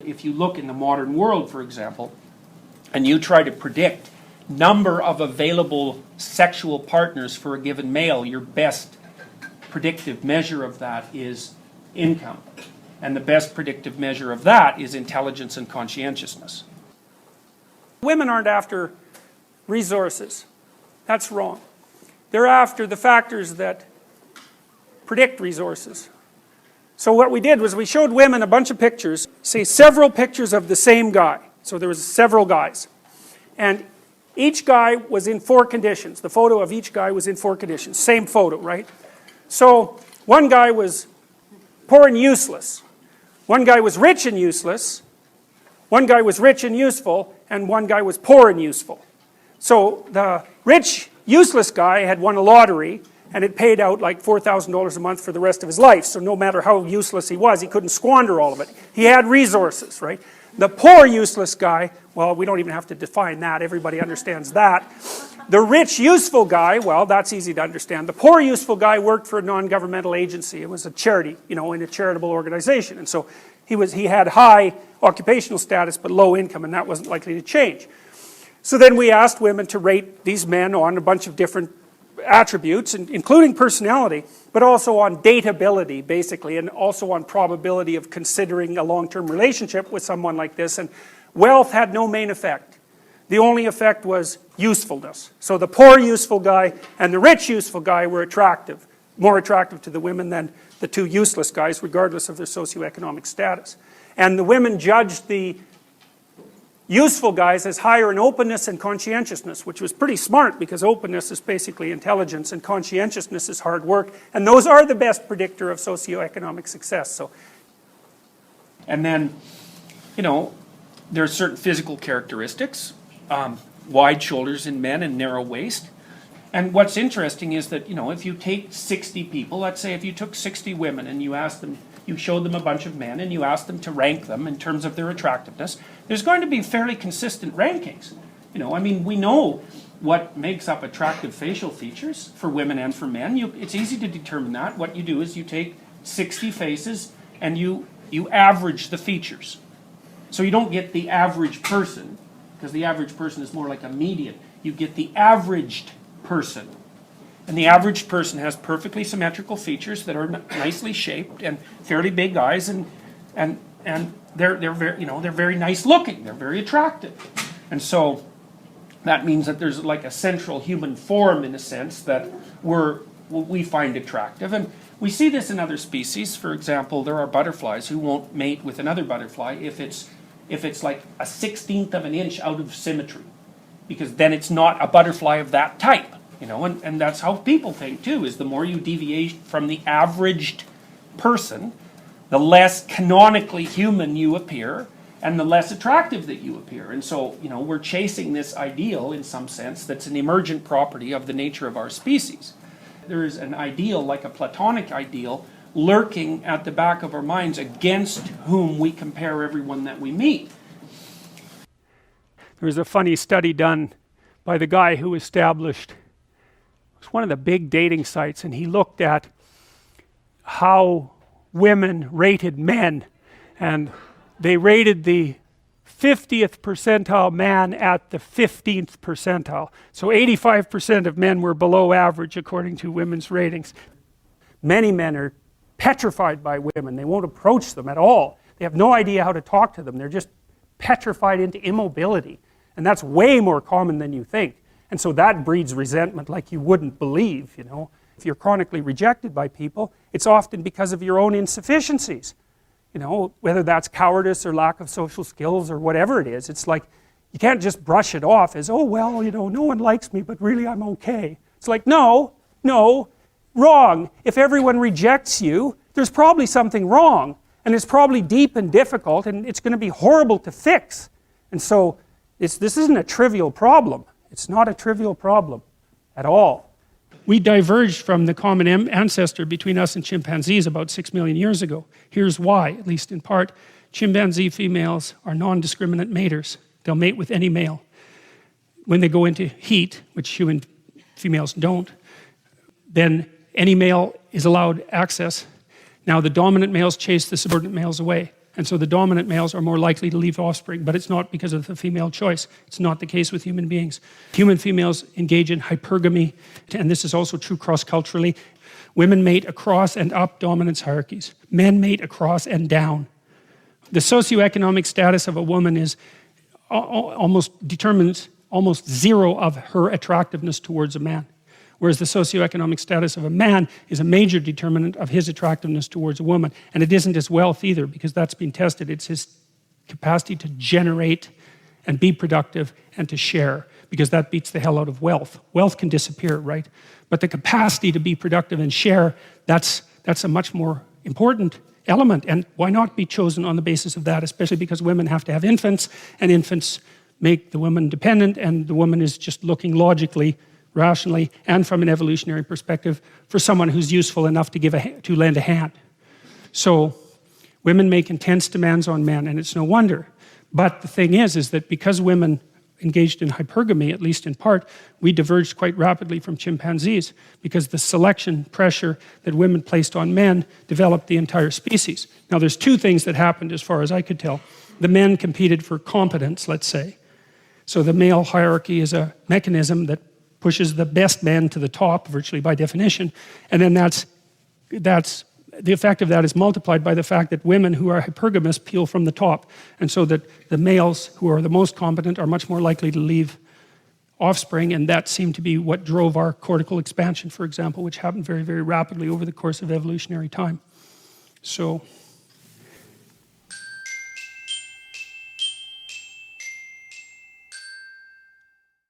If you look in the modern world, for example, and you try to predict number of available sexual partners for a given male, your best predictive measure of that is income. And the best predictive measure of that is intelligence and conscientiousness. Women aren't after resources. That's wrong. They're after the factors that predict resources. So what we did was we showed women a bunch of pictures, say several pictures of the same guy. So there was several guys. And each guy was in 4 conditions. The photo of each guy was in 4 conditions. Same photo, right? So one guy was poor and useless. One guy was rich and useless. One guy was rich and useful. And one guy was poor and useful. So the rich, useless guy had won a lottery, and it paid out like $4,000 a month for the rest of his life. So no matter how useless he was, he couldn't squander all of it. He had resources, right? The poor, useless guy, well, we don't even have to define that. Everybody understands that. The rich, useful guy, well, that's easy to understand. The poor, useful guy worked for a non-governmental agency. It was a charity, in a charitable organization. And so he had high occupational status but low income, and that wasn't likely to change. So then we asked women to rate these men on a bunch of different attributes, including personality, but also on dateability, basically, and also on probability of considering a long-term relationship with someone like this. And wealth had no main effect. The only effect was usefulness. So the poor useful guy and the rich useful guy were attractive, more attractive to the women than the 2 useless guys, regardless of their socioeconomic status. And the women judged the useful guys as higher in openness and conscientiousness, which was pretty smart because openness is basically intelligence and conscientiousness is hard work, and those are the best predictor of socioeconomic success. So, and then, there are certain physical characteristics, wide shoulders in men and narrow waist. And what's interesting is that, if you take 60 people, let's say if you took 60 women and you asked them, you showed them a bunch of men and you asked them to rank them in terms of their attractiveness, there's going to be fairly consistent rankings. We know what makes up attractive facial features for women and for men. It's easy to determine that. What you do is you take 60 faces and you average the features. So you don't get the average person, because the average person is more like a median. You get the averaged person. And the average person has perfectly symmetrical features that are nicely shaped and fairly big eyes, and they're very nice looking. They're very attractive. And so that means that there's like a central human form, in a sense, that we find attractive. And we see this in other species. For example, there are butterflies who won't mate with another butterfly if it's like a 1/16 of an inch out of symmetry, because then it's not a butterfly of that type. And that's how people think too, is the more you deviate from the averaged person, the less canonically human you appear, and the less attractive that you appear. And so, we're chasing this ideal, in some sense, that's an emergent property of the nature of our species. There is an ideal, like a Platonic ideal, lurking at the back of our minds against whom we compare everyone that we meet. There was a funny study done by the guy who established one of the big dating sites, and he looked at how women rated men, and they rated the 50th percentile man at the 15th percentile. So 85% of men were below average according to women's ratings. Many men are petrified by women. They won't approach them at all. They have no idea how to talk to them. They're just petrified into immobility, and that's way more common than you think. And so that breeds resentment like you wouldn't believe, If you're chronically rejected by people, it's often because of your own insufficiencies. Whether that's cowardice or lack of social skills or whatever it is. It's like, you can't just brush it off as, oh, well, no one likes me, but really I'm okay. It's like, no, wrong. If everyone rejects you, there's probably something wrong. And it's probably deep and difficult, and it's going to be horrible to fix. And so, this isn't a trivial problem. It's not a trivial problem at all. We diverged from the common ancestor between us and chimpanzees about 6 million years ago. Here's why, at least in part. Chimpanzee females are non-discriminant maters. They'll mate with any male. When they go into heat, which human females don't, then any male is allowed access. Now the dominant males chase the subordinate males away. And so the dominant males are more likely to leave offspring, but it's not because of the female choice. It's not the case with human beings. Human females engage in hypergamy, and this is also true cross-culturally. Women mate across and up dominance hierarchies. Men mate across and down. The socioeconomic status of a woman is determines almost zero of her attractiveness towards a man. Whereas the socioeconomic status of a man is a major determinant of his attractiveness towards a woman. And it isn't his wealth either, because that's been tested. It's his capacity to generate and be productive and to share, because that beats the hell out of wealth. Wealth can disappear, right? But the capacity to be productive and share, that's a much more important element. And why not be chosen on the basis of that, especially because women have to have infants, and infants make the woman dependent, and the woman is just looking logically, rationally, and from an evolutionary perspective for someone who's useful enough to lend a hand. So women make intense demands on men, and it's no wonder. But the thing is that because women engaged in hypergamy, at least in part, we diverged quite rapidly from chimpanzees, because the selection pressure that women placed on men developed the entire species. Now there's two things that happened as far as I could tell. The men competed for competence, let's say. So the male hierarchy is a mechanism that pushes the best men to the top, virtually by definition, and then that's the effect of that is multiplied by the fact that women who are hypergamous peel from the top, and so that the males who are the most competent are much more likely to leave offspring, and that seemed to be what drove our cortical expansion, for example, which happened very, very rapidly over the course of evolutionary time. So